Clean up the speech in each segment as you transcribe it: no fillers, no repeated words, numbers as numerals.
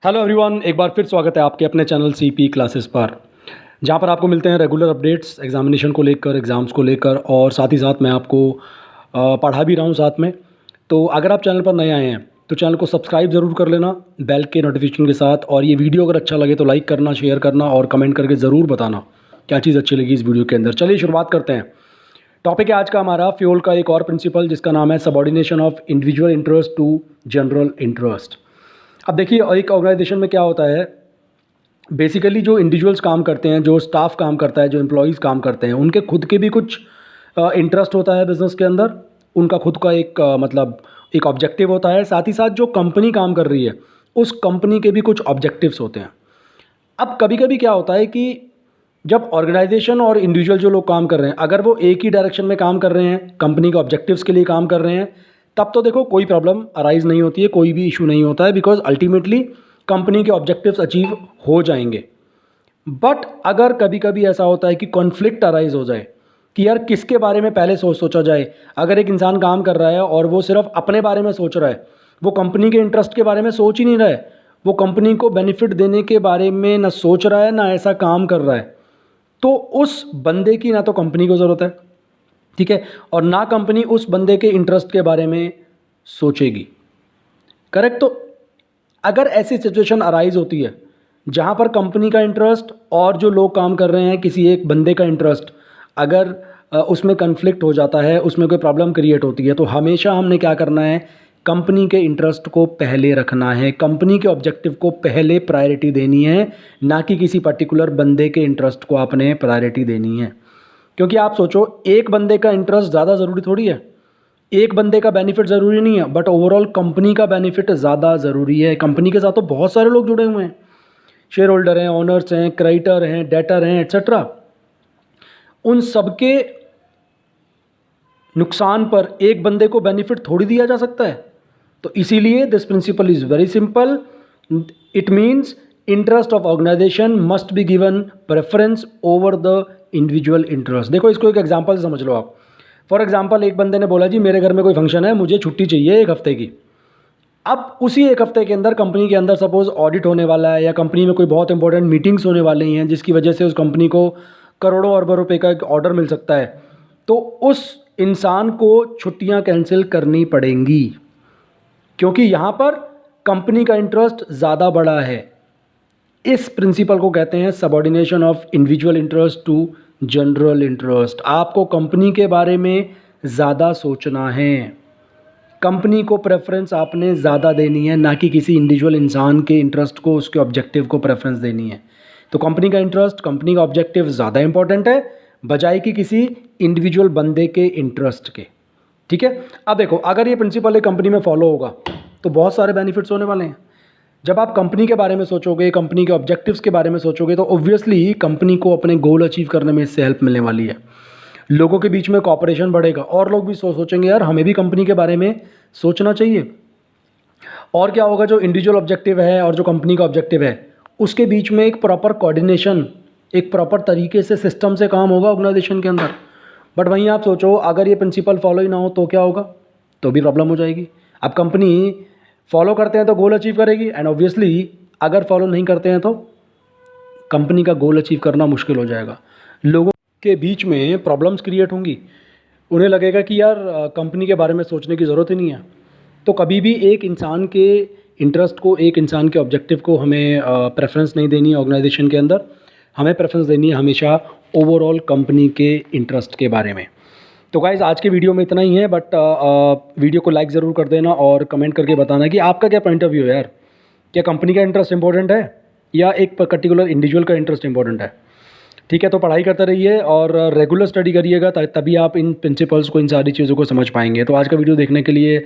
Hello everyone, एक बार फिर स्वागत है आपके अपने चैनल सीपी क्लासेस पर, जहां पर आपको मिलते हैं रेगुलर अपडेट्स एग्जामिनेशन को लेकर, एग्ज़ाम्स को लेकर, और साथ ही साथ मैं आपको पढ़ा भी रहा हूं साथ में। तो अगर आप चैनल पर नए आए हैं तो चैनल को सब्सक्राइब ज़रूर कर लेना बेल के नोटिफिकेशन के साथ, और ये वीडियो अगर अच्छा लगे तो लाइक करना, शेयर करना और कमेंट करके ज़रूर बताना क्या चीज़ अच्छी लगी इस वीडियो के अंदर। चलिए शुरुआत करते हैं। टॉपिक है आज का हमारा फ्यूल का एक और प्रिंसिपल, जिसका नाम है subordination of individual interest to general interest. अब देखिए, एक ऑर्गेनाइजेशन में क्या होता है, बेसिकली जो इंडिविजुअल्स काम करते हैं, जो स्टाफ काम करता है, जो एम्प्लॉयज़ काम करते हैं, उनके खुद के भी कुछ इंटरेस्ट होता है बिज़नेस के अंदर। उनका खुद का एक मतलब एक ऑब्जेक्टिव होता है। साथ ही साथ जो कंपनी काम कर रही है उस कंपनी के भी कुछ ऑब्जेक्टिव्स होते हैं। अब कभी कभी क्या होता है कि जब ऑर्गेनाइजेशन और इंडिविजुअल जो लोग काम कर रहे हैं, अगर वो एक ही डायरेक्शन में काम कर रहे हैं, कंपनी के ऑब्जेक्टिव्स के लिए काम कर रहे हैं, तब तो देखो कोई प्रॉब्लम अराइज नहीं होती है, कोई भी इशू नहीं होता है, बिकॉज अल्टीमेटली कंपनी के ऑब्जेक्टिव्स अचीव हो जाएंगे। बट अगर कभी कभी ऐसा होता है कि कॉन्फ्लिक्ट अराइज हो जाए कि यार किसके बारे में पहले सोचा जाए। अगर एक इंसान काम कर रहा है और वो सिर्फ अपने बारे में सोच रहा है, वो कंपनी के इंटरेस्ट के बारे में सोच ही नहीं रहा है, वो कंपनी को बेनिफिट देने के बारे में ना सोच रहा है ना ऐसा काम कर रहा है, तो उस बंदे की ना तो कंपनी को ज़रूरत है, ठीक है, और ना कंपनी उस बंदे के इंटरेस्ट के बारे में सोचेगी। करेक्ट। तो अगर ऐसी सिचुएशन अराइज होती है जहां पर कंपनी का इंटरेस्ट और जो लोग काम कर रहे हैं किसी एक बंदे का इंटरेस्ट, अगर उसमें कन्फ्लिक्ट हो जाता है, उसमें कोई प्रॉब्लम क्रिएट होती है, तो हमेशा हमने क्या करना है, कंपनी के इंटरेस्ट को पहले रखना है, कंपनी के ऑब्जेक्टिव को पहले प्रायोरिटी देनी है, ना कि किसी पर्टिकुलर बंदे के इंटरेस्ट को आपने प्रायोरिटी देनी है। क्योंकि आप सोचो, एक बंदे का इंटरेस्ट ज़्यादा ज़रूरी थोड़ी है, एक बंदे का बेनिफिट ज़रूरी नहीं है, बट ओवरऑल कंपनी का बेनिफिट ज़्यादा ज़रूरी है। कंपनी के साथ तो बहुत सारे लोग जुड़े हुए हैं, शेयर होल्डर हैं, ओनर्स हैं, क्रेडिटर हैं, डेटर हैं, एट्सेट्रा। उन सबके नुकसान पर एक बंदे को बेनिफिट थोड़ी दिया जा सकता है। तो इसीलिए this principle is very simple. It means interest of organisation must be given preference over the individual interest. देखो, इसको एक एग्जांपल से समझ लो आप। फॉर एग्जांपल, एक बंदे ने बोला जी मेरे घर में कोई फंक्शन है, मुझे छुट्टी चाहिए एक हफ्ते की। अब उसी एक हफ्ते के अंदर कंपनी के अंदर सपोज ऑडिट होने वाला है, या कंपनी में कोई बहुत इंपॉर्टेंट मीटिंग्स होने वाली हैं जिसकी वजह से उस कंपनी को करोड़ों अरबों रुपए का एक ऑर्डर मिल सकता है, तो उस इंसान को छुट्टियां कैंसिल करनी पड़ेंगी, क्योंकि यहाँ पर कंपनी का इंटरेस्ट ज़्यादा बड़ा है। इस प्रिंसिपल को कहते हैं subordination of individual interest to general interest. आपको कंपनी के बारे में ज़्यादा सोचना है, कंपनी को प्रेफरेंस आपने ज़्यादा देनी है, ना कि किसी इंडिविजुअल इंसान के इंटरेस्ट को, उसके ऑब्जेक्टिव को प्रेफरेंस देनी है। तो कंपनी का इंटरेस्ट, कंपनी का ऑब्जेक्टिव ज़्यादा इंपॉर्टेंट है बजाय कि किसी इंडिविजुअल बंदे के इंटरेस्ट के। ठीक है। अब देखो, अगर ये प्रिंसिपल एक कंपनी में फॉलो होगा तो बहुत सारे बेनिफिट्स होने वाले हैं। जब आप कंपनी के बारे में सोचोगे, कंपनी के ऑब्जेक्टिव्स के बारे में सोचोगे, तो ऑब्वियसली कंपनी को अपने गोल अचीव करने में इससे हेल्प मिलने वाली है। लोगों के बीच में कॉपरेशन बढ़ेगा और लोग भी सोचेंगे यार हमें भी कंपनी के बारे में सोचना चाहिए। और क्या होगा, जो इंडिविजुअल ऑब्जेक्टिव है और जो कंपनी का ऑब्जेक्टिव है उसके बीच में एक प्रॉपर कोऑर्डिनेशन, एक प्रॉपर तरीके से सिस्टम से काम होगा ऑर्गेनाइजेशन के अंदर। बट वहीं आप सोचो, अगर ये प्रिंसिपल फॉलो ही ना हो तो क्या होगा, तो भी प्रॉब्लम हो जाएगी। अब कंपनी फॉलो करते हैं तो गोल अचीव करेगी, एंड ऑब्वियसली अगर फॉलो नहीं करते हैं तो कंपनी का गोल अचीव करना मुश्किल हो जाएगा। लोगों के बीच में प्रॉब्लम्स क्रिएट होंगी, उन्हें लगेगा कि यार कंपनी के बारे में सोचने की ज़रूरत ही नहीं है। तो कभी भी एक इंसान के इंटरेस्ट को, एक इंसान के ऑब्जेक्टिव को हमें प्रेफरेंस नहीं देनी है ऑर्गेनाइजेशन के अंदर। हमें प्रेफरेंस देनी है हमेशा ओवरऑल कंपनी के इंटरेस्ट के बारे में। तो गाइज़, आज के वीडियो में इतना ही है, बट वीडियो को लाइक ज़रूर कर देना और कमेंट करके बताना कि आपका क्या पॉइंट ऑफ व्यू है यार। क्या कंपनी का इंटरेस्ट इंपॉर्टेंट है या एक पर्टिकुलर इंडिविजुअल का इंटरेस्ट इंपॉर्टेंट है? ठीक है, तो पढ़ाई करते रहिए और रेगुलर स्टडी करिएगा, तभी आप इन प्रिंसिपल्स को, इन सारी चीज़ों को समझ पाएंगे। तो आज का वीडियो देखने के लिए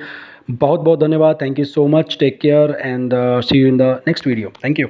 बहुत बहुत धन्यवाद। Thank you so much, take care and see you in the next video. Thank you.